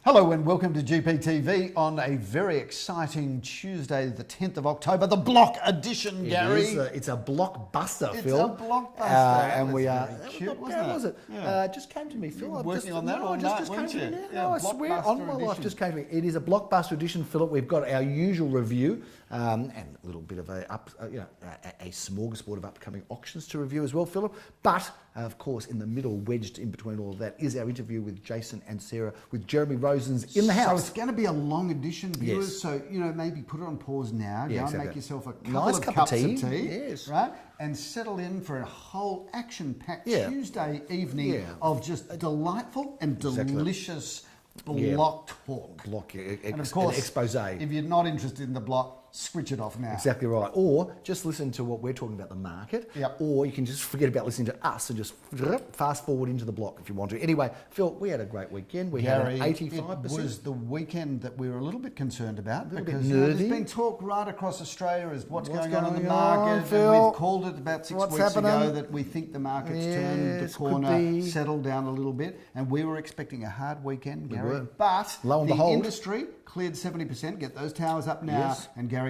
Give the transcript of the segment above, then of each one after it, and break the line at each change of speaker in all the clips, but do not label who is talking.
Hello and welcome to GPTV on a very exciting Tuesday, the 10th of October, the block edition, Gary.
It's a blockbuster,
It's
Phil.
a blockbuster.
And we are.
Very cute,
Wasn't
wasn't
it?
it? Yeah.
Just came to me, Phil.
You were working on that all night, weren't you?
No, I swear on my life, just came to me. It is a blockbuster edition, Philip. We've got our usual review and a little bit of a smorgasbord of upcoming auctions to review as well, Philip. But of course, in the middle, wedged in between all of that, is our interview with Jason and Sarah with Jeremy Rosen's in the house.
So it's going to be a long edition, viewers. Yes. So maybe put it on pause now. Go and make yourself a couple of cups of tea,
yes,
right? And settle in for a whole action-packed Tuesday evening of just delightful and delicious block talk.
And of course, expose.
If you're not interested in the block, switch it off now.
Exactly right. Or just listen to what we're talking about, the market. Or you can just forget about listening to us and just fast forward into the block if you want to. Anyway, Phil, we had a great weekend. We had an 85%.
It was the weekend that we were a little bit concerned about because
there's
been talk right across Australia as what's going on in the market.
Phil?
And we've called it about 6 weeks ago that we think the market's turned the corner, settled down a little bit, and we were expecting a hard weekend, Gary. But
lo and
the
behold,
industry cleared 70%. Get those towers up now, and Gary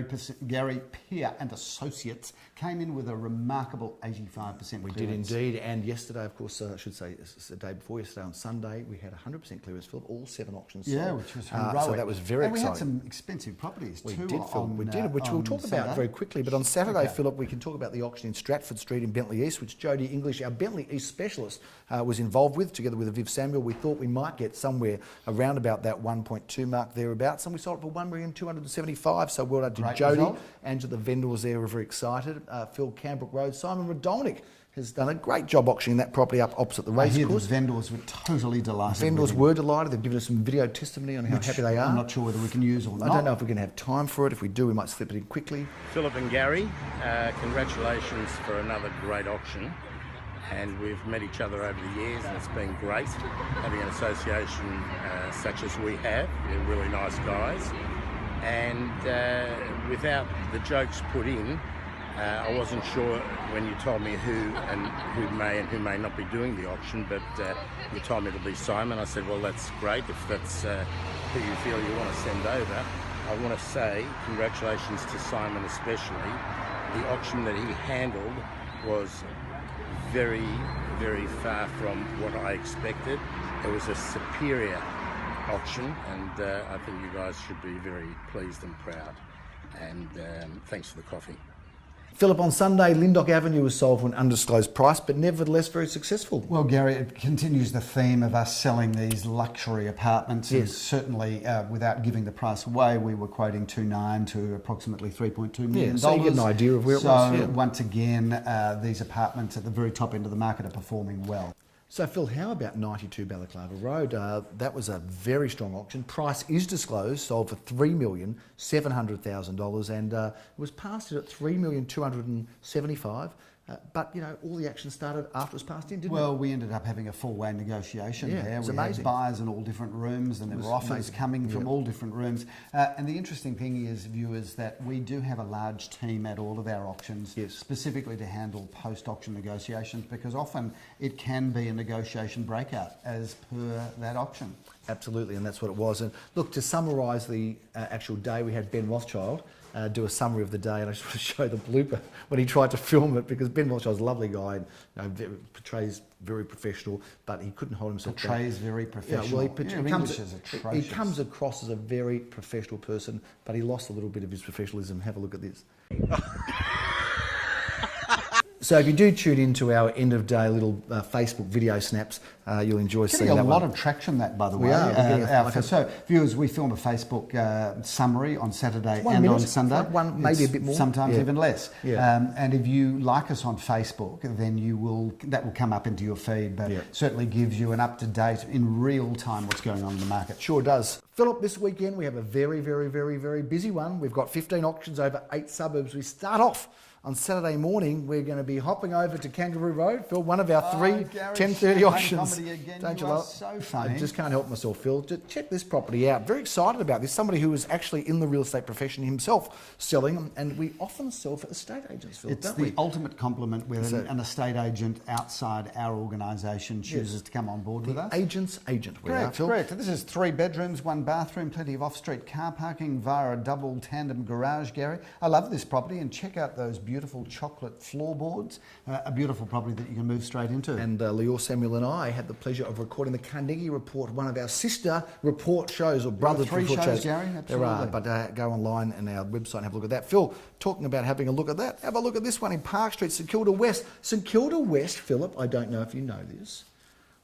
Peer and Associates came in with a remarkable 85%.
We did indeed, and yesterday, of course, I should say the day before yesterday on Sunday, we had 100% clearance, Philip. All 7 auctions sold.
Yeah, which was heroic.
So that was very exciting.
We had some expensive proproperties too.
We did, Phil. Which we'll talk about very quickly. But on Saturday, Philip, we can talk about the auction in Stratford Street in Bentley East, which Jodie English, our Bentley East specialist, was involved with, together with Viv Samuel. We thought we might get somewhere around about that 1.2 mark thereabouts, and we sold it for $1,275,000. So well done to Jodie. Angela, the vendor, was there. We're very excited. Phil, Canbrook Road. Simon Radolnik has done a great job auctioning that property up opposite the race course.
The vendors were totally delighted.
Vendors were delighted. They've given us some video testimony on how happy they are.
I'm not sure whether we can use or not.
I don't know if we're going to have time for it. If we do, we might slip it in quickly.
Philip and Gary, congratulations for another great auction. And we've met each other over the years, and it's been great having an association such as we have. They're really nice guys. And without the jokes put in, I wasn't sure when you told me who may and who may not be doing the auction, but you told me it'll be Simon. I said, well, that's great. If that's who you feel you want to send over, I want to say congratulations to Simon especially. The auction that he handled was very, very far from what I expected. It was a superior auction, and I think you guys should be very pleased and proud. And thanks for the coffee.
Philip, on Sunday, Lindock Avenue was sold for an undisclosed price, but nevertheless very successful.
Well, Gary, it continues the theme of us selling these luxury apartments.
Yes.
And certainly, without giving the price away, we were quoting 2.9 to approximately $3.2 million.
So you get an idea of where it was.
So once again, these apartments at the very top end of the market are performing well.
So Phil, how about 92 Balaclava Road? That was a very strong auction. Price is disclosed, sold for $3,700,000, and it was passed at $3,275,000. But, all the action started after it was passed in, didn't it?
Well, we ended up having a full-way negotiation there.
It was
had
amazing.
buyers in all different rooms, and there were offers coming from all different rooms. And the interesting thing is, viewers, that we do have a large team at all of our auctions, specifically to handle post-auction negotiations, because often it can be a negotiation breakout as per that auction.
Absolutely, and that's what it was. And look, to summarise the actual day, we had Ben Rothschild do a summary of the day, and I just want to show the blooper when he tried to film it, because Ben Rothschild's a lovely guy and portrays very professional, but he couldn't hold himself back.
Portrays very professional.
He comes across as a very professional person, but he lost a little bit of his professionalism. Have a look at this. So if you do tune into our end of day little Facebook video snaps, you'll enjoy seeing that.
Getting a lot of traction, that, by the way. So viewers, we film a Facebook summary on Saturday and on Sunday.
One, maybe a bit more.
Sometimes even less. And if you like us on Facebook, then that will come up into your feed, but certainly gives you an up-to-date, in real time, what's going on in the market.
Sure does. Philip, this weekend we have a very, very, very, very busy one. We've got 15 auctions over 8 suburbs. We start off On Saturday morning, we're going to be hopping over to Kangaroo Road, Phil, one of our three
Gary,
10:30 auctions.
Again.
Don't
you
you
are
love it?
so funny.
I just can't help myself, Phil. Just check this property out. Very excited about this. Somebody who is actually in the real estate profession himself selling them, and we often sell for estate agents, Phil,
It's
don't
the
we?
ultimate compliment when an estate agent outside our organisation chooses to come on board with us.
Agent's agent, we are, Phil.
Correct. This is 3 bedrooms, 1 bathroom, plenty of off-street car parking via a double tandem garage, Gary. I love this property, and check out those beautiful chocolate floorboards. A beautiful property that you can move straight into.
And Lior Samuel and I had the pleasure of recording the Carnegie Report, one of our sister report shows, or brother
There are 3
report
shows,
shows.
Gary.
There are,
Absolutely.
but go online and our website and have a look at that. Phil, talking about having a look at that, have a look at this one in Park Street, St Kilda West. St Kilda West, Philip, I don't know if you know this,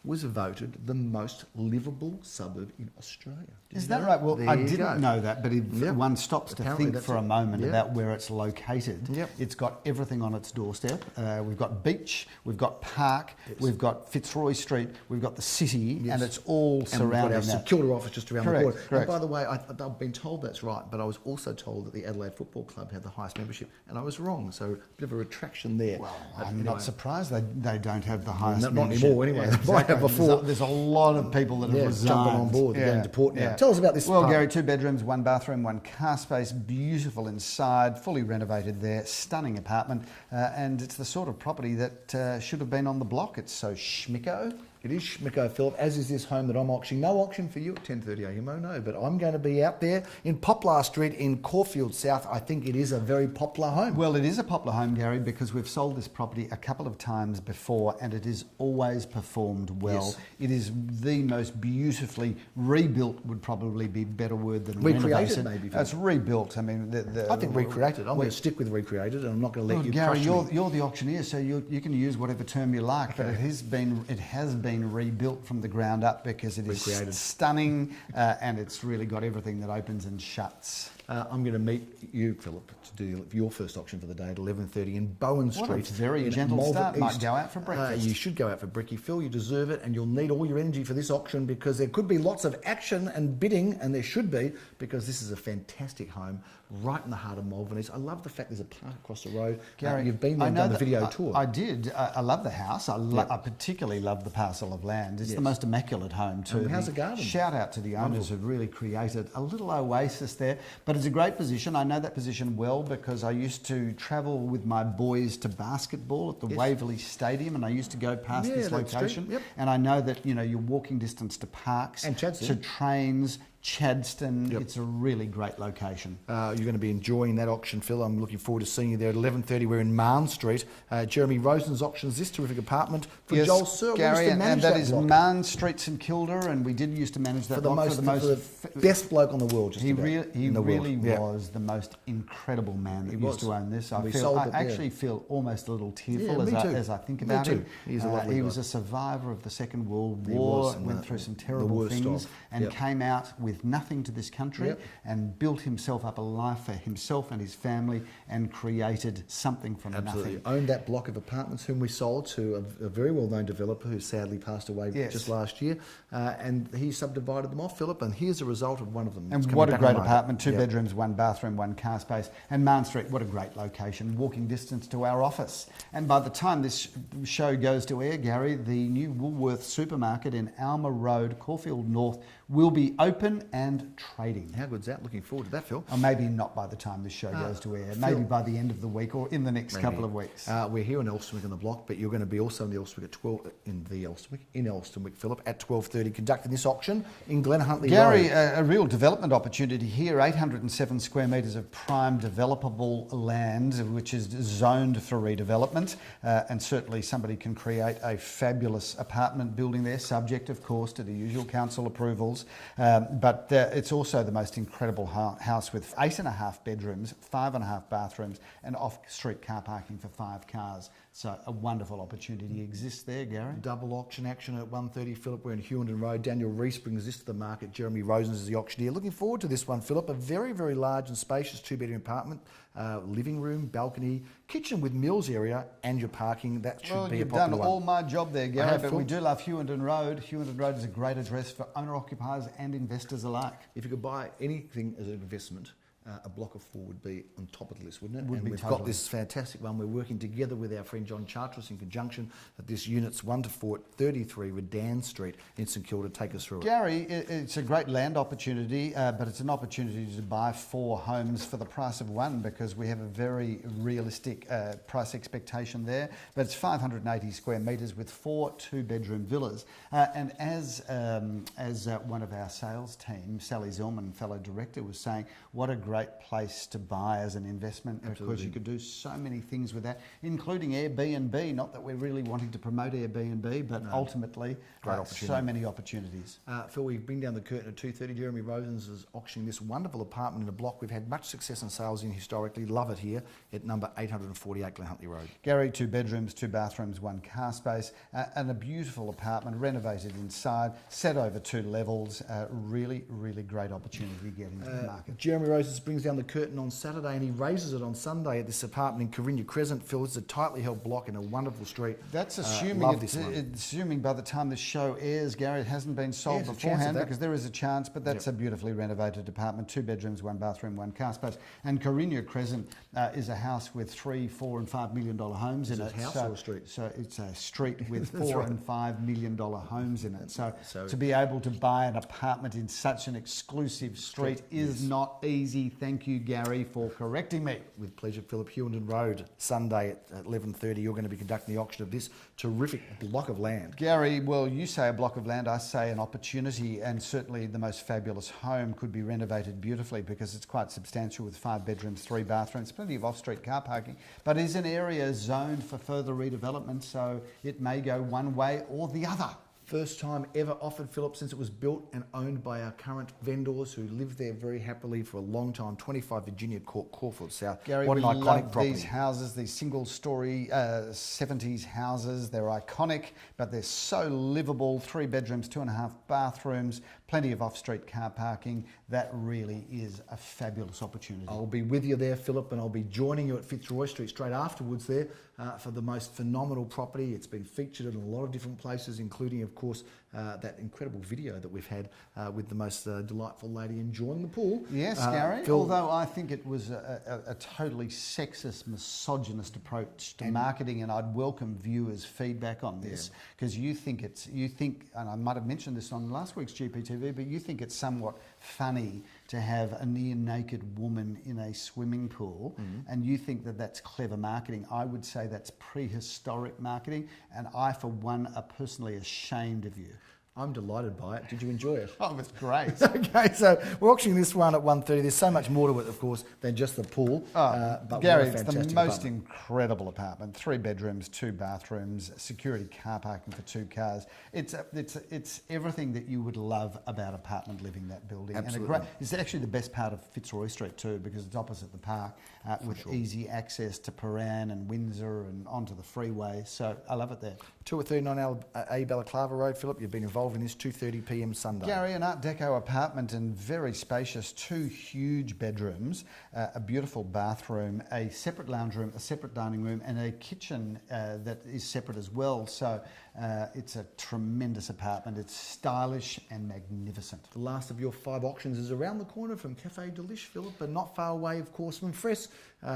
was voted the most livable suburb in Australia. Did
Is
you
that
know
right? Well,
There
I
you
didn't
go.
know that, but if one stops to
Apparently
think
that's
for a
it.
moment
Yeah.
about where it's located,
Yep.
it's got everything on its doorstep. We've got beach, we've got park, we've got Fitzroy Street, we've got the city,
Yes.
and it's all
And
surrounding
we've got our
that.
St Kilda office just around
Correct,
the corner.
correct.
And by the way, I've been told that's right, but I was also told that the Adelaide Football Club had the highest membership, and I was wrong. So a bit of a retraction there.
Well,
But
I'm
anyway,
not surprised they don't have the highest
not
membership.
anymore anyway. They might have before.
There's a lot of people that have resigned.
jumping on board. They're going to port now. Tell us about this
Well,
apartment.
Gary, 2 bedrooms, 1 bathroom, 1 car space, beautiful inside, fully renovated there, stunning apartment, and it's the sort of property that should have been on the block. It's so schmicko.
It is Schmicko, Philip, as is this home that I'm auctioning. No auction for you at 10:30 a.m, oh no, but I'm going to be out there in Poplar Street in Caulfield South. I think it is a very popular home.
Well, it is a popular home, Gary, because we've sold this property a couple of times before, and it has always performed well.
Yes.
It is the most beautifully rebuilt, would probably be a better word than
Recreated,
renovated.
maybe.
It's rebuilt. I mean,
I think recreated. I'm going to stick with recreated, and I'm not going to let you
Gary,
crush me.
you're the auctioneer, so you can use whatever term you like. But
Okay.
it has been rebuilt from the ground up because it is
Recreated.
stunning, and it's really got everything that opens and shuts.
I'm going to meet you, Philip, to do your first auction for the day at 11:30 in Bowen Street.
What a very
in
gentle
Malvern
start. Might
East.
go out for breakfast.
You should go out for brekkie, Phil. You deserve it, and you'll need all your energy for this auction because there could be lots of action and bidding, and there should be, because this is a fantastic home right in the heart of Malvern East. I love the fact there's a park across the road.
Gary,
you've been there and done the video tour.
I did. I love the house. I particularly love the parcel of land. It's the most immaculate home too.
And how's the garden?
Shout out to the owners who've really created a little oasis there. But it's a great position. I know that position well because I used to travel with my boys to basketball at the Waverley Stadium, and I used to go past this
that street,
location.
yep.
And I know that you're walking distance to parks,
And Chadstone.
to trains. Chadston,
Yep.
it's a really great location.
You're going to be enjoying that auction, Phil. I'm looking forward to seeing you there at 11:30. We're in Marne Street. Jeremy Rosen's auctions this terrific apartment for
Yes,
Joel Sir. We
Gary,
used to
and
manage
that is
block.
Marne Street, St Kilda, and we did used to manage that
for the
block
most, for the best bloke on the world. Just
He
about,
really
in the world. Yeah.
was the most incredible man that
He
used
was.
to own this.
We
I
sold it, yeah.
actually feel almost a little tearful
Yeah, me too.
as I think
Me
about
too.
it.
He's a lovely
He
guy.
was a survivor of the Second World
He
War,
was, and
went
the-
through some
the
terrible
worst
things,
of.
and
Yep.
came out with nothing to this country
Yep.
and built himself up a life for himself and his family and created something from
Absolutely.
nothing.
Owned that block of apartments whom we sold to a very well-known developer who sadly passed away
Yes.
just last year. And he subdivided them off, Philip, and here's a result of one of them. It's
And
coming
what a
back
great
on the market.
apartment, 2
Yeah.
bedrooms, 1 bathroom, 1 car space. And Marne Street, what a great location, walking distance to our office. And by the time this show goes to air, Gary, the new Woolworths supermarket in Alma Road, Caulfield North, will be open and trading.
How good's that? Looking forward to that, Phil.
Or maybe not by the time this show goes to air, maybe by the end of the week or in the next
Maybe.
couple of weeks.
We're here in Elsternwick on the block, but you're going to be also in the Elsternwick at 12 in Elsternwick, Philip, at 12:30, conducting this auction in Glen Huntly
Gary,
Road.
a real development opportunity here, 807 square metres of prime developable land, which is zoned for redevelopment, and certainly somebody can create a fabulous apartment building there, subject, of course, to the usual council approvals. But it's also the most incredible house with 8.5 bedrooms, 5.5 bathrooms, and off-street car parking for 5 cars. So a wonderful opportunity exists there, Gary.
Double auction action at 1:30, Philip. We're in Hewenden Road. Daniel Rees brings this to the market. Jeremy Rosen is the auctioneer. Looking forward to this one, Philip. A very, very large and spacious 2-bedroom apartment, living room, balcony, kitchen with meals area, and your parking. That should be a
You've
popular
done
one.
all my job there, Gary,
have,
but
Phil.
we do love Hewenden Road. Hewenden Road is a great address for owner-occupiers and investors alike.
If you could buy anything as an investment, a block of 4 would be on top of the list, wouldn't it?
Would
and
be
we've
totally.
got this fantastic one. We're working together with our friend John Charteris in conjunction at this unit's 1 to 4 at 33 Redan Street in St Kilda. Take us through it.
Gary, it's a great land opportunity, but it's an opportunity to buy 4 homes for the price of 1 because we have a very realistic price expectation there. But it's 580 square metres with 4 2-bedroom villas. And as one of our sales team, Sally Zillman, fellow director, was saying, what a great place to buy as an investment. And of course, you could do so many things with that, including Airbnb. Not that we're really wanting to promote Airbnb, but ultimately, so many opportunities.
Phil, we bring down the curtain at 2:30. Jeremy Rosens is auctioning this wonderful apartment in a block we've had much success in sales in historically. Love it here at number 848 Glen Huntly Road.
Gary, 2 bedrooms, 2 bathrooms, 1 car space, and a beautiful apartment, renovated inside, set over 2 levels. Really, really great opportunity to get into the market.
Jeremy Rosens brings down the curtain on Saturday and he raises it on Sunday at this apartment in Corinna Crescent. Phil, it's a tightly held block in a wonderful street.
That's assuming, assuming by the time this show airs, Gary, it hasn't been sold beforehand, because there is a chance, but that's a beautifully renovated apartment, 2 bedrooms, 1 bathroom, 1 car space. And Corinna Crescent is a house with $3, $4 and $5 million homes in it.
Is it a house or a street?
So it's a street with $4 and $5 million homes in it. So to be able to buy an apartment in such an exclusive street is not easy. Thank you, Gary, for correcting me.
With pleasure. Philip, Hewenden Road, Sunday at 11:30. You're going to be conducting the auction of this terrific block of land.
Gary, well, you say a block of land, I say an opportunity, and certainly the most fabulous home could be renovated beautifully because it's quite substantial with 5 bedrooms, 3 bathrooms, plenty of off-street car parking, but is an area zoned for further redevelopment, so it may go one way or the other.
First time ever offered, Philip, since it was built and owned by our current vendors who live there very happily for a long time. 25 Virginia Court, Caulfield South.
Gary,
what an
we
iconic
love
property.
these houses, these single-story 70s houses. They're iconic, but they're so livable. 3 bedrooms, 2.5 bathrooms, plenty of off-street car parking. That really is a fabulous opportunity.
I'll be with you there, Philip, and I'll be joining you at Fitzroy Street straight afterwards there for the most phenomenal property. It's been featured in a lot of different places, including, of course, that incredible video that we've had with the most delightful lady enjoying the pool.
Yes, Gary,
Phil,
although I think it was a totally sexist, misogynist approach to marketing, and I'd welcome viewers' feedback on this, because you think, and I might have mentioned this on last week's GPTV, but you think it's somewhat funny to have a near naked woman in a swimming pool, and you think that that's clever marketing. I would say that's prehistoric marketing, and I, for one, are personally ashamed of you.
I'm delighted by it. Did you enjoy it?
Oh, it's great.
Okay, so we're auctioning this one at 1:30. There's so much more to it, of course, than just the pool.
But Gary, it's the most incredible apartment. 3 bedrooms, 2 bathrooms, security car parking for 2 cars. It's everything that you would love about apartment living, that building.
Absolutely.
And it's actually the best part of Fitzroy Street too, because it's opposite the park with easy access to Paran and Windsor and onto the freeway. So I love it there.
2 at 39 A Balaclava Road, Philip. You've been involved in this 2:30 p.m. Sunday.
Gary, an Art Deco apartment and very spacious, 2 huge bedrooms, a beautiful bathroom, a separate lounge room, a separate dining room, and a kitchen that is separate as well. So it's a tremendous apartment. It's stylish and magnificent.
The last of your 5 auctions is around the corner from Cafe Delish, Philip, but not far away, of course, from Fress,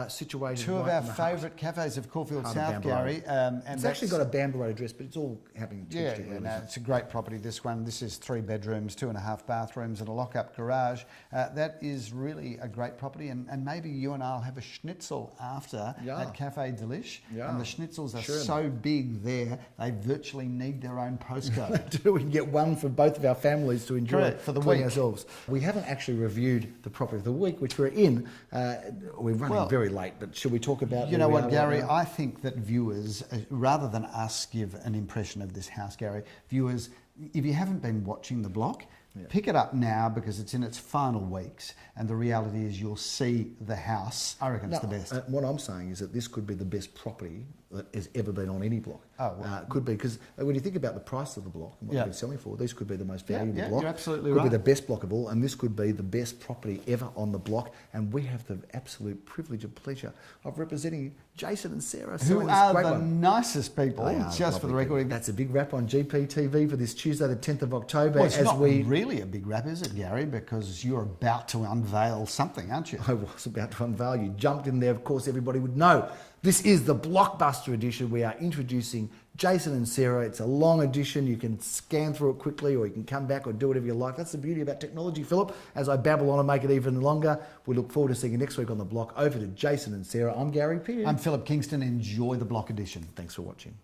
situated
2 of
right
our
in the heart
favourite cafes of Caulfield
of
South, Gary. And
it's actually got a Bamboo Road address, but it's all happening in
Yeah,
Street.
no, it's a great property, this one. This is 3 bedrooms, 2.5 bathrooms and a lock-up garage. That is really a great property, and maybe you and I'll have a schnitzel after at Cafe Delish. And the schnitzels are so big there, they virtually need their own postcode.
We can get one for both of our families to enjoy
for the
between
week.
ourselves. We haven't actually reviewed the property of the week, which we're in. We're running very late, but should we talk about...
You know what, Gary? I think that viewers, rather than us give an impression of this house, Gary, viewers, if you haven't been watching the block, pick it up now because it's in its final weeks, and the reality is you'll see the house. I reckon it's the best.
What I'm saying is that this could be the best property that has ever been on any block.
Oh, well.
Could be, because when you think about the price of the block and what they've been selling for, this could be the most valuable block.
You're absolutely
could
right.
be the best block of all, and this could be the best property ever on the block. And we have the absolute privilege and pleasure of representing Jason and Sarah.
Who are the nicest people, just for the record.
That's a big wrap on GPTV for this Tuesday, the 10th of October.
Well, it's not really a big wrap, is it, Gary? Because you're about to unveil something, aren't you?
I was about to unveil. You jumped in there. Of course, everybody would know. This is the blockbuster edition. We are introducing Jason and Sarah. It's a long edition. You can scan through it quickly, or you can come back or do whatever you like. That's the beauty about technology, Philip. As I babble on and make it even longer, we look forward to seeing you next week on The Block. Over to Jason and Sarah. I'm Gary Pearce.
I'm Philip Kingston. Enjoy the block edition.
Thanks for watching.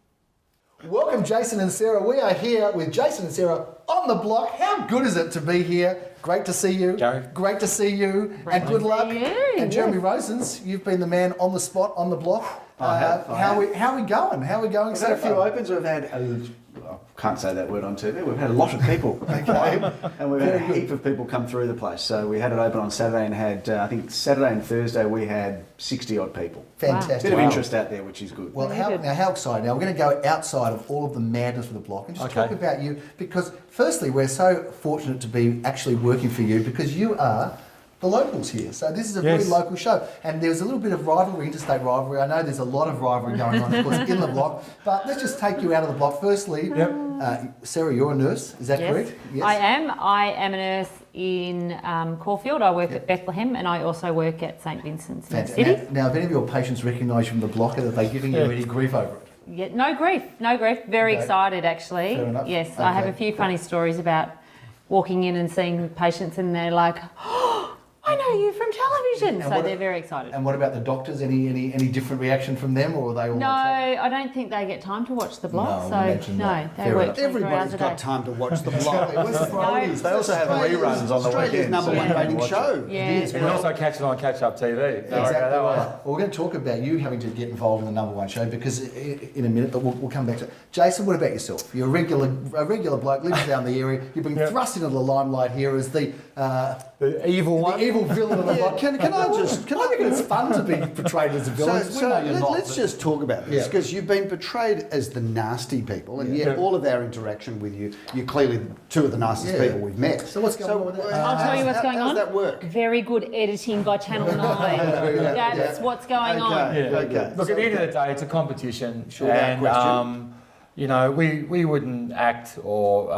Welcome, Jason and Sarah. We are here with Jason and Sarah on The Block. How good is it to be here? Great to see you.
Gary.
Great to see you. And good luck. And Jeremy Rosens, you've been the man on the spot on The Block.
I have.
How are we going?
We've had a few opens. We've had, I can't say that word on TV, we've had a lot of people. Okay. And we've had a heap of people come through the place. So we had it open on Saturday and had, I think Saturday and Thursday we had 60 odd people.
Fantastic.
Bit of interest out there, which is good.
Well, how exciting. Now, we're going to go outside of all of the madness of The Block and just talk about you, because firstly, we're so fortunate to be actually working for you, because you are the locals here. So this is a very local show. And there's a little bit of rivalry, interstate rivalry. I know there's a lot of rivalry going on, of course, in The Block. But let's just take you out of The Block. Firstly, Sarah, you're a nurse. Is that correct?
Yes, I am. I am a nurse in Caulfield. I work at Bethlehem, and I also work at St Vincent's in the city.
Now, if any of your patients recognise you from The Block, are they giving you any grief over it?
Yeah, no grief. Very excited, actually.
Fair enough.
Yes, I have a few funny stories about walking in and seeing patients, and they're like, "Oh, I know you from television." So they're very excited.
And what about the doctors? Any different reaction from them, or are they all?
No, I don't think they get time to watch The Block. They work.
Everybody's got time to watch The Block.
They also have reruns on the weekends.
Australia's #1 rating show.
Yeah.
You can also catch it on Catch-Up TV.
Exactly right. Well, we're going to talk about you having to get involved in the #1 show in a minute, but we'll come back to it. Jason, what about yourself? You're a regular bloke, lives down the area. You've been thrust into the limelight here as the
evil one.
The evil villain of The Block.
Can I
reckon it's fun to be portrayed as a villain.
Let's just talk about this, because you've been portrayed as the nasty people, and yet all of our interaction with you, you're clearly two of the nicest people we've met.
So what's going on with that?
I'll tell you what's going on.
How does that work?
Very good editing by Channel 9. That's what's going on.
Okay.
Look, at the end of the day, it's a competition.
Sure, without question.
You know, we wouldn't act or,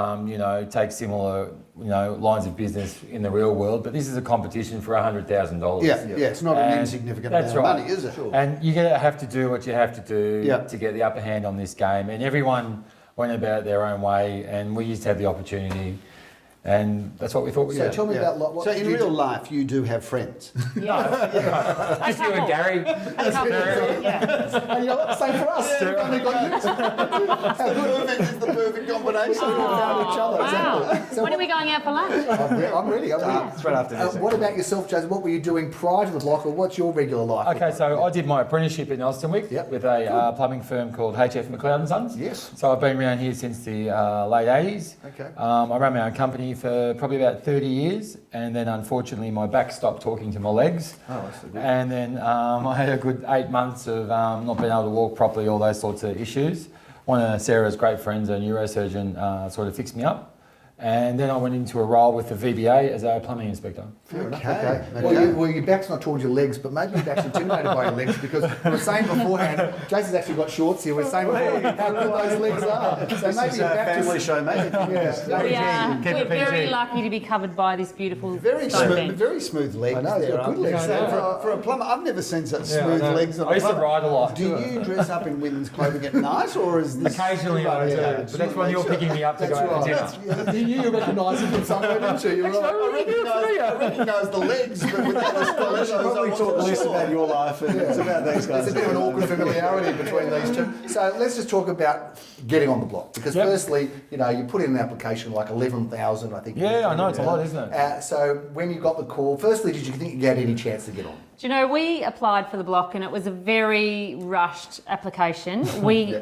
take similar, lines of business in the real world, but this is a competition for $100,000.
Yeah, it's not an insignificant amount of money, is it?
Sure. And you have to do what you have to do to get the upper hand on this game. And everyone went about their own way, and we used to have the opportunity. And that's what we thought we did.
So tell me about what.
So in real life, you do have friends.
Just you and Gary.
And you know what? Same for us. Only got you.
Perfect is the perfect combination.
We found each other.
Wow.
Exactly. So
When are we going out for lunch?
I'm ready.
It's right after this.
What about yourself, Jason? What were you doing prior to The Block, or what's your regular life?
Okay, so I did my apprenticeship in Elstonwick with a plumbing firm called HF McLeod and Sons.
Yes.
So I've been around here since the late 80s.
Okay.
I ran my own company for probably about 30 years, and then unfortunately my back stopped talking to my legs.
Oh, that's good.
And then I had a good 8 months of not being able to walk properly, all those sorts of issues. One of Sarah's great friends, a neurosurgeon, sort of fixed me up. And then I went into a role with the VBA as a plumbing inspector.
Fair enough. Okay. Well, your back's not towards your legs, but maybe your back's intimidated by your legs, because we were saying beforehand, Jason's actually got shorts here. We're saying before how good those legs are. So maybe your back
family show, mate.
We're very lucky to be covered by this beautiful
Very smooth legs.
I know, you've got good legs.
For a plumber, I've never seen such smooth legs.
I used to ride a lot.
Do you dress up in women's clothing at night, or is this...
Occasionally I do, but that's when you're picking me up to go out to dinner.
You recognise him from somewhere, didn't you?
I recognise the legs, but without the stilettos,
Probably talk less about your life and it's about these guys.
There's a bit of an awkward familiarity between these two. So let's just talk about getting on The Block, because firstly, you put in an application like 11,000, I think.
Yeah, I know, it's a lot, isn't it?
So when you got the call, firstly, did you think you had any chance to get on?
Do you know, we applied for The Block, and it was a very rushed application. We,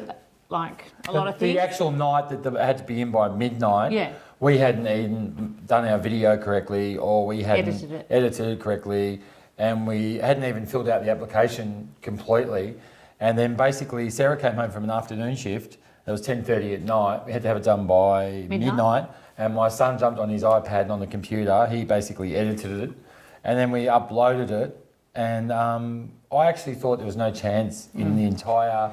like a lot of things...
The actual night that it had to be in by midnight, we hadn't even done our video correctly, or we hadn't edited it correctly, and we hadn't even filled out the application completely. And then basically Sarah came home from an afternoon shift. It was 10:30 at night. We had to have it done by midnight. And my son jumped on his iPad and on the computer. He basically edited it. And then we uploaded it. And I actually thought there was no chance in the entire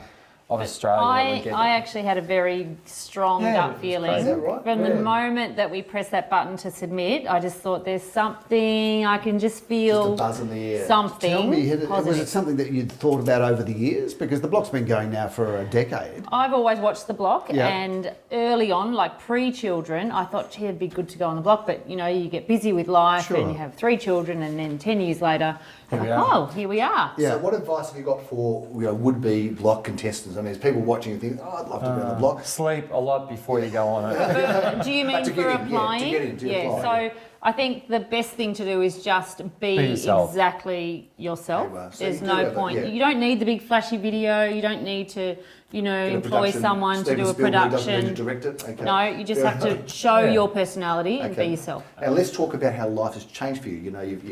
of Australia that we'd get
I actually had a very strong gut feeling.
Is that right?
From the moment that we pressed that button to submit, I just thought there's something, I can just feel
Just a buzz in the air.
something
Tell me, was
positive.
it something that you'd thought about over the years? Because the block's been going now for a decade.
I've always watched the block,
Yeah.
and early on, like pre-children, I thought, gee, it'd be good to go on the block. But you know, you get busy with life,
Sure.
and you have 3 children, and then 10 years later,
Here we
like,
are.
oh, here we are.
Yeah.
So what advice have you got for would-be block contestants? I mean, there's people watching and think, oh, I'd love to be on the block.
sleep a lot before you go on it.
Do you mean
to
for
get in, yeah, to
applying?
get in, to apply,
So I think the best thing to do is just be
yourself.
exactly yourself.
Okay, well, so
There's
you do
no
have a-
point.
yeah.
You don't need the big flashy video. You don't need to,
Get a
employ
production.
someone to
Steven
do a
Spielberg doesn't
production.
need to direct it. Okay.
No, you just have to show
Yeah.
your personality and
Okay.
be yourself.
Now let's talk about how life has changed for you. You know, you've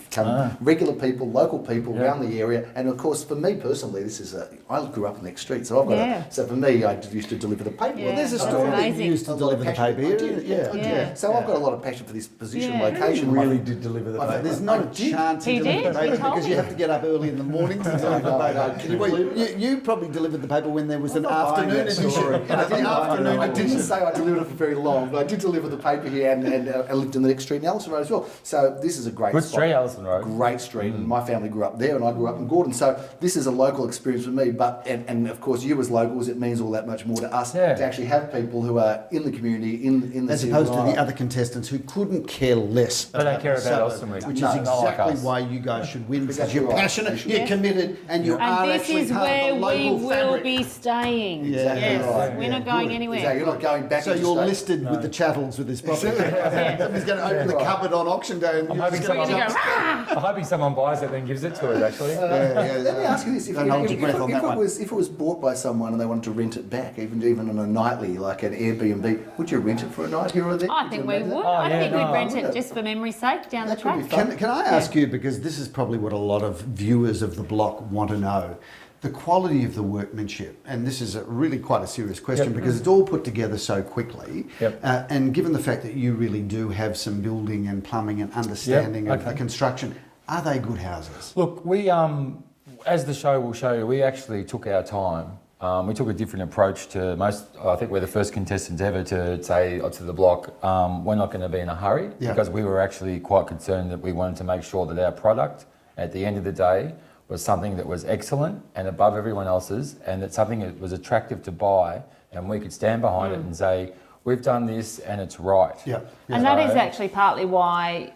become regular people, local people around the area, and of course, for me personally, I grew up in the next street, so I've got
Yeah.
so for me, I used to deliver the paper.
Yeah.
There's a
That's
story that you
amazing.
used to deliver the paper
I
here.
did, yeah, I did.
Yeah.
So I've got a lot of passion for this position,
Yeah.
location.
Really did deliver the
I-
paper.
There's not
I
a
did.
chance
He
you deliver
did,
the
he
paper
told
because
me.
you have to get up early in the morning to deliver the
No,
paper.
can you believe
You probably delivered the paper when there was an
not buying
afternoon
that
edition.
story.
And I think afternoon
I didn't
edition.
say I delivered it for very long, but I did deliver the paper here and I lived in the next street in Allison Road as well. So this is a great
Good
spot.
street, Allison Road.
Great street. And my family grew up there and I grew up in Gordon. So this is a local experience for me. But and of course you as locals, it means all that much more to us
Yeah.
to actually have people who are in the community, in the
As
city.
opposed to the other contestants who couldn't care less.
They don't care about
suburb,
us, Henry.
which
No,
is
not like
exactly
us.
why you guys should win because
Exactly
you're
right.
passionate, you're committed, and you are
And this
actually
is
part
where
of the
we
local
will
fabric.
be staying.
Exactly
Yes,
right.
we're
Yeah,
not going
good.
anywhere.
Exactly. You're not going back
So
into
you're
state.
listed with the chattels with this property. Somebody's going to open the cupboard on auction day and
I'm
you're
hoping
just going
someone,
to
go,
I'm hoping someone buys it and gives it to us, actually.
Let me ask you this: if,
Don't hold your breath on that one.
if it was bought by someone and they wanted to rent it back, even on a nightly, like an Airbnb, would you rent it for a night here or there?
I
Would
think
you
we
imagine
would.
that?
I
yeah,
think
no,
we'd rent
would
it
it?
just for memory's sake down the
That would be
track.
fun.
Can I ask you, because this is probably what a lot of viewers of the block want to know, the quality of the workmanship, and this is really quite a serious question because it's all put together so quickly,
Yep.
and given the fact that you really do have some building and plumbing and understanding of the construction, are they good houses?
Look, we, as the show will show you, we actually took our time. We took a different approach to most. I think we're the first contestants ever to say to the block, we're not going to be in a hurry
Yeah.
because we were actually quite concerned that we wanted to make sure that our product, at the end of the day, was something that was excellent and above everyone else's, and that something that was attractive to buy, and we could stand behind it and say, we've done this and it's right.
Yeah.
And that is actually partly why,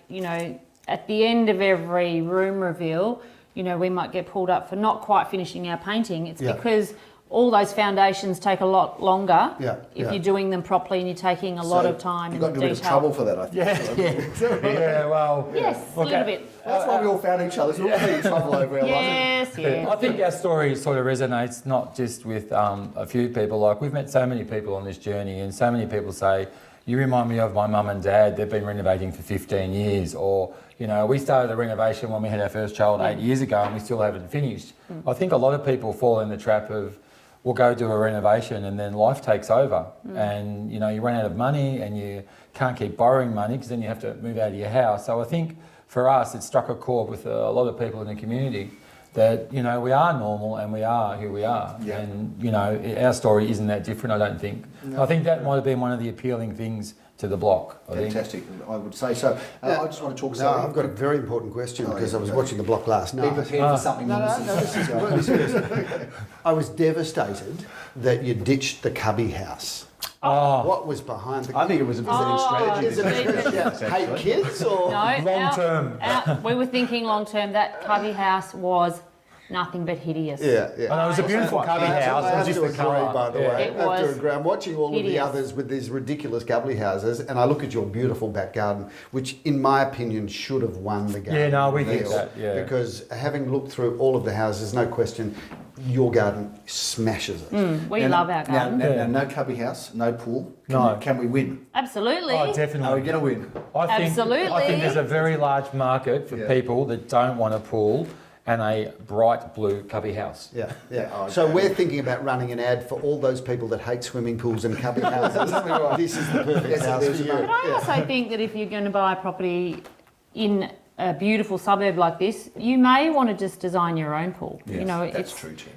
at the end of every room reveal, we might get pulled up for not quite finishing our painting. It's
Yeah.
because all those foundations take a lot longer
Yeah,
if
yeah.
you're doing them properly and you're taking a lot
So
of time
You got
and
into a bit of
detail.
trouble for that, I think.
Yeah, well.
Yes,
Look,
a little bit.
That's why we all found each other. So we're all getting in trouble over our lives.
Yes, yes.
I think our story sort of resonates not just with a few people. Like, we've met so many people on this journey, and so many people say, you remind me of my mum and dad. They've been renovating for 15 years. Or, we started the renovation when we had our first child 8 years ago and we still haven't finished. I think a lot of people fall in the trap of, we'll go do a renovation and then life takes over. And, you run out of money and you can't keep borrowing money because then you have to move out of your house. So I think for us, it struck a chord with a lot of people in the community that, we are normal and we are who we are.
Yeah.
And, our story isn't that different, I don't think.
No.
I think that might have been one of the appealing things to the block. I think.
Fantastic, I would say so. I just want to talk.
No, I've got a very important question because I was watching the block last
Be
night.
prepared for something.
No,
nonsense.
this is really serious. I was devastated that you ditched the cubby house.
Oh,
What was behind the?
I think it was a visiting strategy.
Is it because you hate kids or?
No,
long term.
we were thinking long term. That cubby house was nothing but hideous.
Yeah.
And it was a beautiful cubby
I
house. It
have
was just
to
the
agree,
colour.
by the
Yeah.
way.
It
I have to
was
agree. I'm watching all of the
hideous.
others with these ridiculous cubby houses, and I look at your beautiful back garden, which, in my opinion, should have won the garden.
Yeah, no, we think
reveal,
that, yeah.
Because having looked through all of the houses, no question, your garden smashes it.
We love our garden.
Now, no cubby house, no pool.
No.
Can we win?
Absolutely.
Oh,
Are we
definitely.
going to win?
I think
Absolutely.
there's a very large market for
Yeah.
people that don't want a pool and a bright blue cubby house.
Yeah, yeah. So we're thinking about running an ad for all those people that hate swimming pools and cubby houses. This is the perfect house for you.
But I also think that if you're going to buy a property in a beautiful suburb like this, you may want to just design your own pool.
Yes,
you know,
that's true too.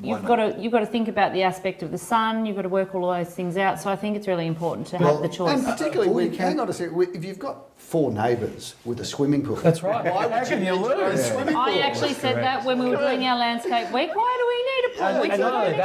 You've got to think about the aspect of the sun. You've got to work all of those things out. So I think it's really important to have the choice.
And particularly, hang on a second, if you've got 4 neighbours with a swimming pool.
That's right.
Why would you need your own swimming pool?
I actually said that when we were doing our landscape week. Why do we need a pool? We
And
can
not
go
only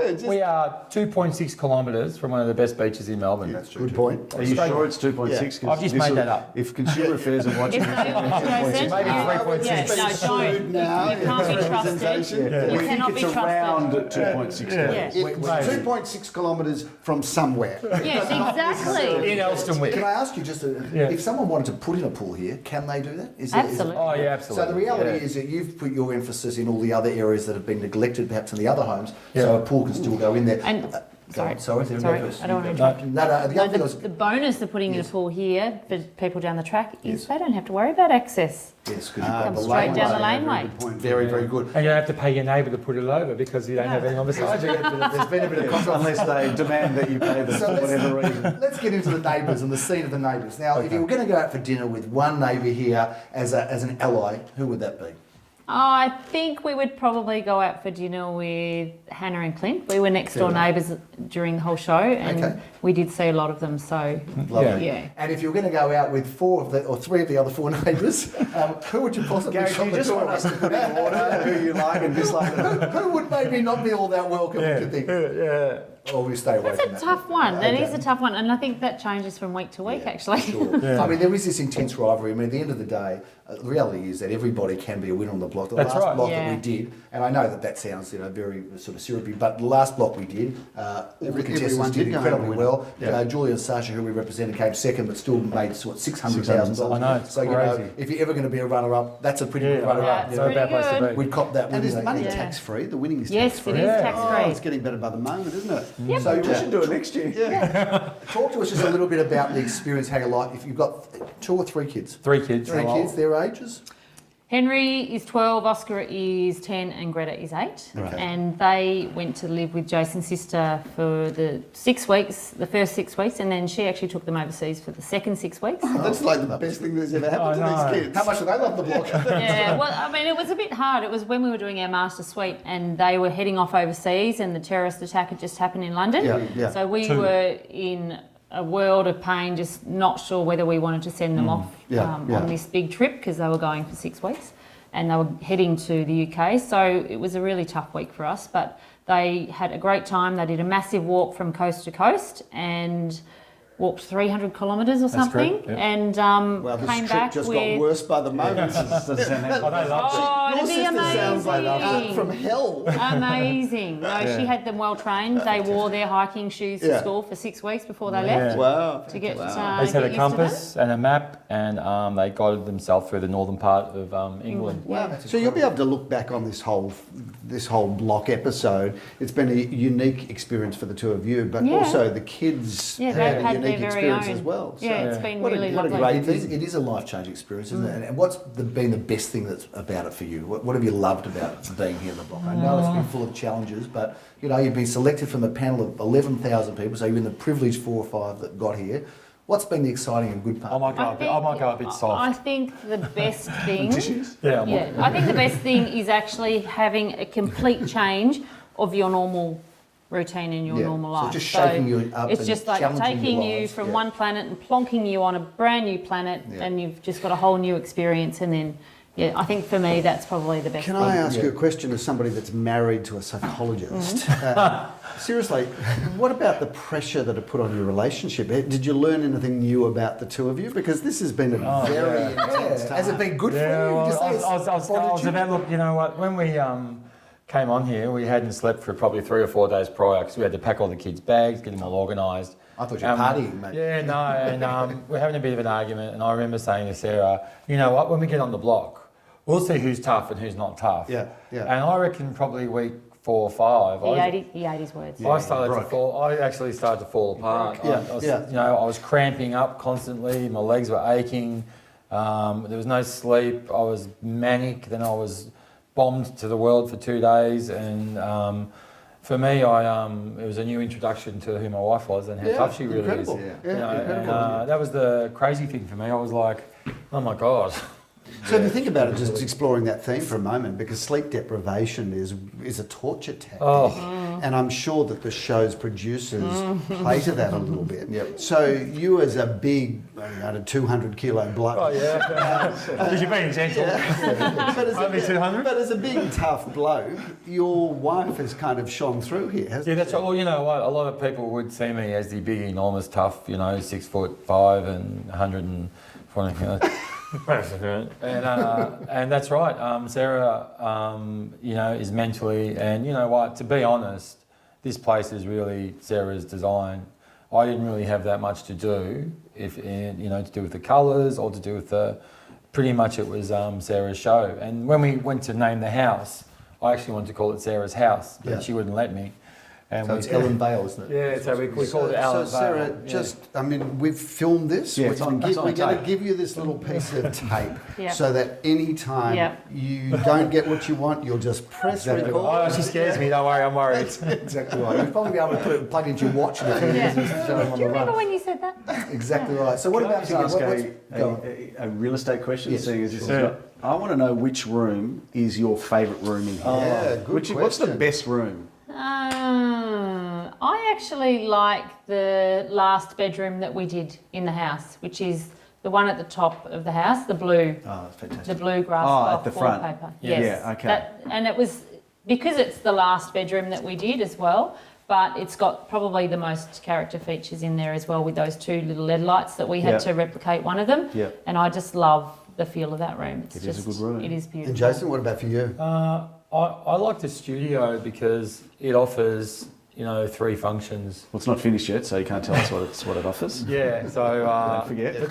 next door.
we are 2.6 kilometres from one of the best beaches in Melbourne.
That's true.
Good point.
Are you sure it's 2.6?
I've just made that up.
If Consumer Affairs are watching,
If they want Jason,
Maybe
you-
3.6.
Yeah, no, don't.
Now,
You can't be trusted. You
we
cannot
think
be
it's around
trusted.
2.6.
Yeah.
2.6 kilometres from somewhere.
Yes, exactly.
In Elstonwick.
Can I ask you just, if someone wanted to put in a pool here, can they do that?
Absolutely.
Oh, yeah, absolutely.
So the reality
Yeah.
is that you've put your emphasis in all the other areas that have been neglected, perhaps in the other homes, so a pool can still go in there.
And sorry,
sorry,
I don't want to interrupt.
No, the other thing was,
The bonus of putting in a pool here for people down the track is they don't have to worry about access.
yes, because you've
Come
got the
straight
lane.
down the laneway.
Very, very good.
And you don't have to pay your neighbour to put it over because you don't have anyone beside you.
There's been a bit of controversy.
Unless they demand that you pay them for whatever reason.
Let's get into the neighbours and the scene of the neighbours. Now, if you were going to go out for dinner with one neighbour here as an ally, who would that be?
I think we would probably go out for dinner with Hannah and Clint. We were next door neighbours during the whole show, and we did see a lot of them. So,
Lovely.
yeah.
And if you were going to go out with 3 of the other 4 neighbours, who would you possibly
Gary,
shop
do you
the
just
door
want us
with?
to put in order who you like and dislike?
Who would maybe not be all that welcome, would you think?
Yeah.
Or we stay away
That's
from
a
that?
tough one. That is a tough one, and I think that changes from week to week, actually.
Sure. I mean, there is this intense rivalry. I mean, at the end of the day, the reality is that everybody can be a winner on the block. The
That's
last
right.
block
Yeah.
that we did, and I know that sounds very sort of syrupy, but the last block we did, all the
Everyone
contestants
did
did
go
incredibly
home a
well.
winner.
Julia and Sasha, who we represented, came second, but still made $600,000.
I know, it's
so
crazy.
if you're ever going to be a runner-up, that's a pretty good
Yeah,
runner-up.
it's
No bad place to
pretty
be.
We'd cop that
And is
win.
the money
Yeah.
tax-free? The winning is
Yes,
tax-free?
it is
Yeah.
tax-free.
Oh, it's getting better by the moment, isn't it?
So
We should do it next year.
talk to us just a little bit about the experience, how you like, if you've got 2 or 3 kids.
3 kids.
3 kids, their ages?
Henry is 12, Oscar is 10, and Greta is 8.
Okay.
And they went to live with Jason's sister for the 6 weeks, the first 6 weeks, and then she actually took them overseas for the second 6 weeks.
That's like the best thing that's ever happened to these kids.
How much do they love the block?
Yeah, well, I mean, it was a bit hard. It was when we were doing our master suite and they were heading off overseas and the terrorist attack had just happened in London.
Yeah.
So we were in a world of pain, just not sure whether we wanted to send them off on this big trip because they were going for 6 weeks and they were heading to the UK. So it was a really tough week for us, but they had a great time. They did a massive walk from coast to coast and walked 300 kilometres or something,
great, yeah.
and
Well, this
came
trip
back
just
with...
got worse by the moment.
Oh, they loved it.
Oh,
Your
it'd be
sister
amazing.
sounds like from hell.
Amazing. No, she had them well trained. They wore their hiking shoes to school for 6 weeks before they left
Wow.
to get
They just
get
had a
used to
compass and a map, and they guided themselves through the northern part of England.
Yeah.
So you'll be able to look back on this whole block episode. It's been a unique experience for the two of you, but
Yeah.
also the kids
Yeah,
have
they've
a
had
unique
their very
experience
own.
as well. So
Yeah, it's been
what a-
really
what a
lovely.
great thing.
It is a life-changing experience, isn't it? And what's been the best thing that's about it for you? What have you loved about being here in the block? I know it's been full of challenges, but you've been selected from a panel of 11,000 people, so you're in the privileged 4 or 5 that got here. What's been the exciting and good part?
I might go a bit soft.
I think the best thing...
Yeah,
I think the best thing is actually having a complete change of your normal routine in your normal
So
life.
just shaking you up
It's
and
just like
challenging
taking
your
you
lives,
from one planet and plonking you on a brand new planet, and you've just got a whole new experience. And then, I think for me that's probably the best
Can
thing.
I ask you a question as somebody that's married to a psychologist? Seriously, what about the pressure that it put on your relationship? Did you learn anything new about the two of you? Because this has been a very intense time.
Has it been good for you?
well,
Just say
I was about, look, you know what, when we came on here, we hadn't slept for probably 3 or 4 days prior because we had to pack all the kids' bags, get them all organised.
I thought you were partying, mate.
Yeah, no, and we're having a bit of an argument, and I remember saying to Sarah, you know what, when we get on the block, we'll see who's tough and who's not tough.
Yeah.
And I reckon probably week 4 or 5,
He ate his words.
I actually started to fall apart. I was cramping up constantly. My legs were aching. There was no sleep. I was manic. Then I was bombed to the world for 2 days, and for me, it was a new introduction to who my wife was and how tough she really
incredible.
is.
Yeah,
You know,
incredible.
and that was the crazy thing for me. I was like, oh my God.
So if you think about it, just exploring that theme for a moment, because sleep deprivation is a torture tactic, and I'm sure that the show's producers play to that a little bit.
Yep.
So you, as a big, 200 kilo bloke,
Oh yeah, because you're being gentle.
but, as
Only 200?
but as a big tough bloke, your wife has kind of shone through here, hasn't
Yeah, that's
she?
right. Well, you know what? A lot of people would see me as the big, enormous, tough, 6'5" and 140. And that's right. Sarah, is mentally, and you know what? To be honest, this place is really Sarah's design. I didn't really have that much to do, to do with the colours or to do with pretty much it was Sarah's show. And when we went to name the house, I actually wanted to call it Sarah's house, but she wouldn't let me. And
So it's Ellen Vale, isn't it?
Yeah, so we called it Alan
So Sarah,
Vale.
we've filmed this.
Yeah,
we're
it's on
going to
tape.
give you this little piece of tape
Yep.
so that any time
Yep.
you don't get what you want, you'll just press record.
Oh, she scares me. Don't worry, I'm worried.
Exactly right. You'd probably be able to plug into your watch and
Yeah.
show them on
Do you
the
remember
run.
when you said that?
Exactly right. So what
Can I
about
just ask
go on.
a real estate question?
Yes,
Seeing as this is
sure.
not- I want to know which room is your favourite room in here.
Yeah, good
What's the
question.
best room?
I actually like the last bedroom that we did in the house, which is the one at the top of the house, the blue,
Oh, that's fantastic.
the blue grass
Oh, at
cloth
the front.
wallpaper.
Yeah.
Yes.
Yeah, okay.
And it was because it's the last bedroom that we did as well. But it's got probably the most character features in there as well, with those two little LED lights that we had
Yep.
to replicate one of them.
Yep.
And I just love the feel of that room.
It is a good room.
It is beautiful.
And Jason, what about for you?
I like the studio because it offers, 3 functions.
Well, it's not finished yet, so you can't tell us what it offers.
Yeah, so
Don't forget.
so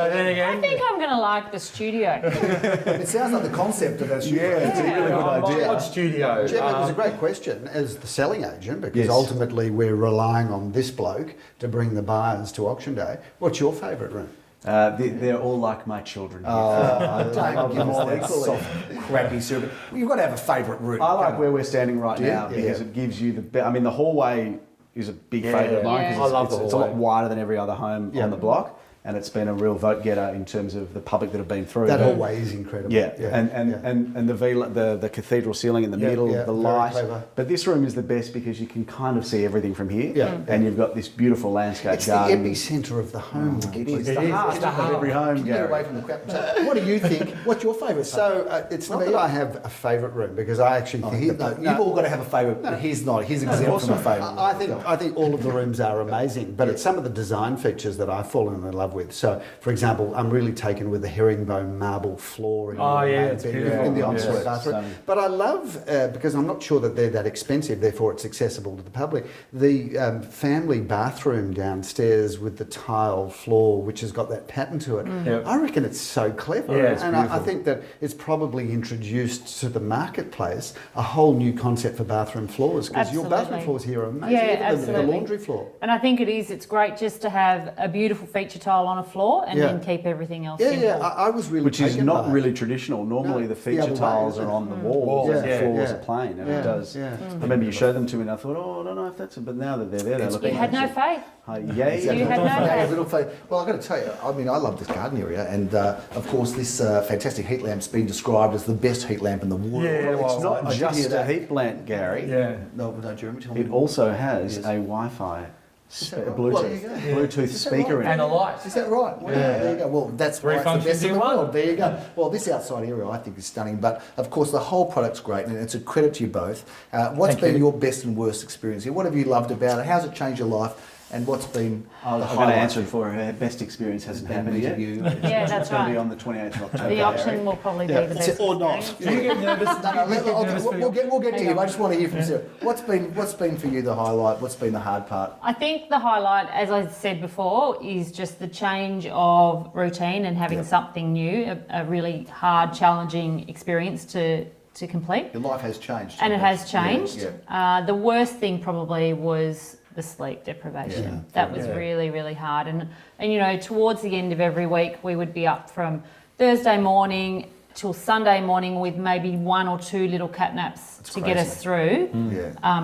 then
I
again,
think I'm going to like the studio.
It sounds like the concept of that studio.
Yeah, it's a really good idea.
what studio?
Jim, it was a great question as the selling agent, because
Yes.
ultimately we're relying on this bloke to bring the buyers to auction day. What's your favourite room?
They're all like my children.
Don't give us that soft, crappy syrup. You've got to have a favourite room.
I like
Come
where
on.
we're standing right
you?
now
Yeah.
because it gives you the hallway is a big
Yeah.
favourite of mine
Yeah.
because
I love the
it's a lot
hallway.
wider than every other home
Yeah.
on the block, and it's been a real vote getter in terms of the public that have been through.
That hallway is incredible.
Yeah,
Yeah.
and the cathedral ceiling in the middle,
yeah,
the
very
light.
clever.
But this room is the best because you can kind of see everything from here.
Yeah.
And you've got this beautiful landscape
It's the
garden.
epicentre of the home.
It is.
It
the
is.
heart
It's the
of
heart.
every home,
Can you get away
Gary.
from the crap? So what do you think? What's your favourite?
So it's not that I have a favourite room, because I actually think
No, you've all got to have a favourite, but he's not. He's exempt from a favourite.
I think all of the rooms are amazing, but it's some of the design features that I've fallen in love with. So, for example, I'm really taken with the herringbone marble floor in,
Oh,
the
yeah,
main
it's
bedroom,
beautiful.
in the
Yeah.
ensuite bathroom.
Stunning.
But I love, because I'm not sure that they're that expensive, therefore it's accessible to the public, the family bathroom downstairs with the tile floor, which has got that pattern to it.
Yep.
I reckon it's so clever.
Yeah, it's
and I
beautiful.
think that it's probably introduced to the marketplace a whole new concept for bathroom floors, because your bathroom
Absolutely.
floors here are amazing.
Yeah,
Even the
absolutely.
laundry floor.
And I think it's great just to have a beautiful feature tile on a floor and
Yeah.
then keep everything else
Yeah,
simple.
yeah, I was really
Which is
taken
not
by it.
really traditional. Normally
No,
the
the
feature
other way,
tiles
isn't
are
it?
on the walls
Yeah,
and the
yeah,
floors
yeah.
are plain, and
Yeah,
it does.
yeah.
I remember you showed them to me and I thought, oh, I don't know if that's it, but now that they're there, they look
You had no
amazing.
faith.
Yeah,
You had no
Yeah,
faith.
little fa- Well, I've got to tell you, I mean, I love this garden area, and of course, this fantastic heat lamp's been described as the best heat lamp in the world.
Yeah,
It's
well,
not
I did hear
just a
that.
heat lamp, Gary.
Yeah.
No, don't you remember? Tell me
It
more.
also has
Yes.
a Wi-Fi
Is that right?
Bluetooth,
Well, there you go.
Bluetooth
Is that
speaker
right?
in
And
it.
a light.
Is that right? Well, there you go. Well, that's
Three
why it's the
functions
best in
in
the
one.
world. There you go. Well, this outside area I think is stunning, but of course the whole product's great, and it's a credit to you both. What's
Thank
been
you.
your best and worst experience here? What have you loved about it? How's it changed your life? And what's been
I was
the
going to
highlight?
answer it for her. Her best experience hasn't happened yet.
You.
Yeah, that's
It's going to be
right.
on the 28th of October.
The auction will probably be the best.
Or not.
experience.
Do you get nervous?
No, no, we'll get to you. I just want to hear from
Yeah.
Sarah. What's been for you the highlight? What's been the hard part?
I think the highlight, as I said before, is just the change of routine and having something new, a really hard, challenging experience to complete.
Your life has changed.
And it has changed.
Yeah,
The worst thing probably was the sleep deprivation.
Yeah.
That was
Yeah.
really, really hard. And towards the end of every week, we would be up from Thursday morning till Sunday morning with maybe 1 or 2 little cat naps to get us through.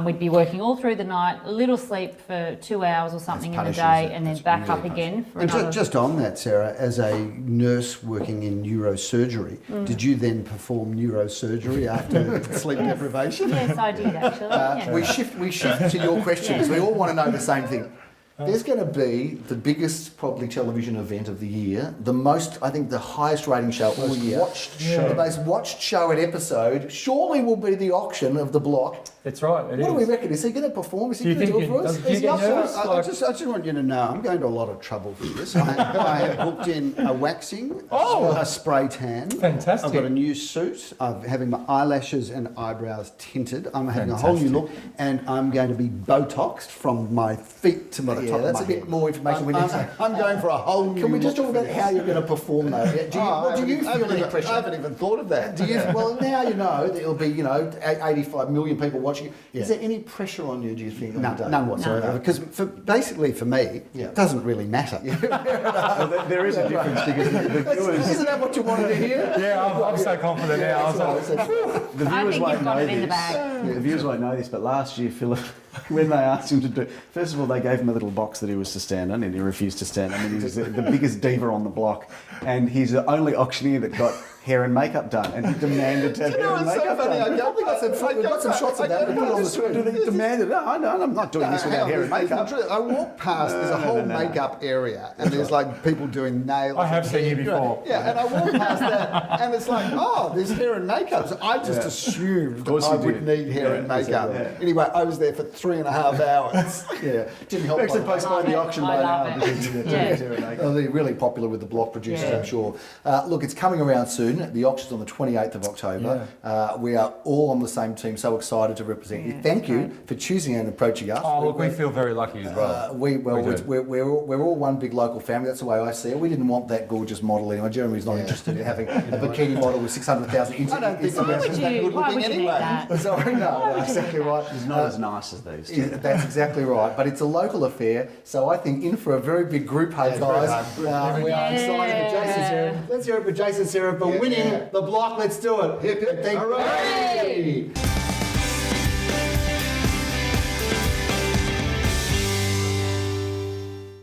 We'd be working all through the night, a little sleep for 2 hours or something in the day, and then back up again. For
and just on that, Sarah, as a nurse working in neurosurgery, did you then perform neurosurgery after sleep deprivation?
Yes, I did actually.
We shift to your question because we all want to know the same thing. There's going to be the biggest probably television event of the year, the highest rating show all year. The most watched show and episode surely will be the auction of the block.
That's right.
What do we reckon? Is he going to perform? Is he going to do it for us?
Do you get nervous?
I just want you to know I'm going to a lot of trouble for this. I have booked in a waxing, a spray tan.
Fantastic.
I've got a new suit. I'm having my eyelashes and eyebrows tinted. I'm having a whole new look, and I'm going to be Botoxed from my feet to my top of my
that's a bit
head.
more information we need to.
I'm going for a whole new
Can we just
look
talk about how you're going to perform though? Do you feel any pressure?
I haven't even thought of that.
Well, now you know that there'll be 85 million people watching you. Is there any pressure on you? Do you think?
None whatsoever. Because basically for me, it doesn't really matter.
Well, there is a difference because the viewers.
Isn't that what you wanted to hear?
Yeah, I'm so confident now.
The
I
viewers
think
won't
you've got
know
it in the
this.
bag.
The viewers won't know this, but last year, Philip, when they asked him to do, first of all, they gave him a little box that he was to stand on, and he refused to stand on. I mean, he was the biggest diva on the block, and he's the only auctioneer that got hair and makeup done, and he demanded to have hair and makeup done.
We've got some shots of that. We'll put it on the screen.
He demanded, no, I'm not doing this without hair and makeup.
I walk past, there's a whole makeup area, and there's like people doing nails.
I have seen you before.
Yeah, and I walk past that, and it's like, oh, there's hair and makeup. So I just assumed that I would need hair and makeup. Anyway, I was there for 3.5 hours.
Didn't help.
We actually postponed the auction by an hour because he had hair and makeup.
They're really popular with the block producers, I'm sure. Look, it's coming around soon. The auction's on the 28th of October. We are all on the same team, so excited to represent you. Thank you for choosing and approaching us.
Oh, look, we feel very lucky as well.
We're all one big local family. That's the way I see it. We didn't want that gorgeous model anyway. Jeremy's not interested in having a bikini model with 600,000 Instagram.
I don't think the person's that good looking anyway.
Sorry, no, exactly right.
He's not as nice as these two.
That's exactly right. But it's a local affair, so I think in for a very big group hug, guys. We are excited for Jason Sarah. Let's hear it for Jason Sarah for winning the block. Let's do it. Hip, hip, hooray!